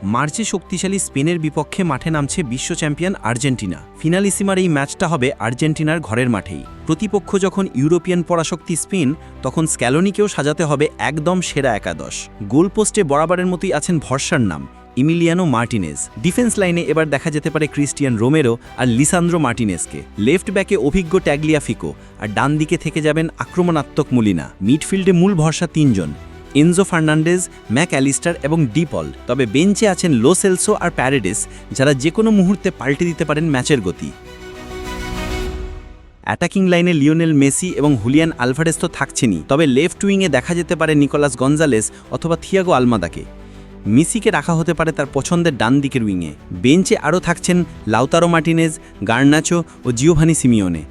মার্চে শক্তিশালী স্পেনের বিপক্ষে মাঠে নামছে বিশ্ব চ্যাম্পিয়ন আর্জেন্টিনা। ফিনালিসিমার এই ম্যাচটা হবে আর্জেন্টিনার ঘরের মাঠেই। প্রতিপক্ষ যখন ইউরোপিয়ান পরাশক্তি স্পেন, তখন স্ক্যালোনিকেও সাজাতে হবে একদম সেরা একাদশ। গোলপোস্টে বরাবরের মতোই আছেন ভরসার নাম ইমিলিয়ানো মার্টিনেজ। ডিফেন্স লাইনে এবার দেখা যেতে পারে ক্রিস্টিয়ান রোমেরো আর লিসান্দ্রো মার্টিনেজকে। লেফট ব্যাকে অভিজ্ঞ ট্যাগলিয়াফিকো, আর ডান দিকে থেকে যাবেন আক্রমণাত্মক মুলিনা। মিডফিল্ডে মূল ভরসা তিনজন: এনজো ফার্নান্ডেজ, ম্যাক অ্যালিস্টার এবং ডিপল। তবে বেঞ্চে আছেন লো সেলসো আর প্যারেডেস, যারা যে কোনো মুহূর্তে পাল্টে দিতে পারেন ম্যাচের গতি। অ্যাটাকিং লাইনে লিওনেল মেসি এবং হুলিয়ান আলভারেজ তো থাকছেনই, তবে লেফট উইংয়ে দেখা যেতে পারে নিকোলাস গঞ্জালেস অথবা থিয়াগো আলমাদাকে। মেসিকে রাখা হতে পারে তার পছন্দের ডান দিকের উইংয়ে। বেঞ্চে আরও থাকছেন লাউতারো মার্টিনেজ, গার্নাচো ও জিওভানি সিমিওনে।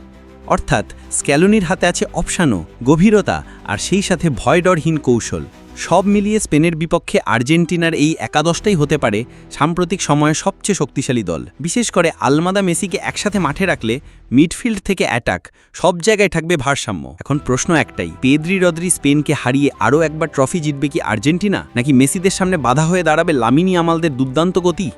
অর্থাৎ স্ক্যালোনির হাতে আছে অপশানও, গভীরতা আর সেই সাথে ভয়ডরহীন কৌশল। সব মিলিয়ে স্পেনের বিপক্ষে আর্জেন্টিনার এই একাদশটাই হতে পারে সাম্প্রতিক সময়ে সবচেয়ে শক্তিশালী দল। বিশেষ করে আলমাদা মেসিকে একসাথে মাঠে রাখলে মিডফিল্ড থেকে অ্যাটাক সব জায়গায় থাকবে ভারসাম্য। এখন প্রশ্ন একটাই, পেদ্রি রদ্রি স্পেনকে হারিয়ে আরও একবার ট্রফি জিতবে কি আর্জেন্টিনা, নাকি মেসিদের সামনে বাধা হয়ে দাঁড়াবে লামিনী আমালদের দুর্দান্ত গতি?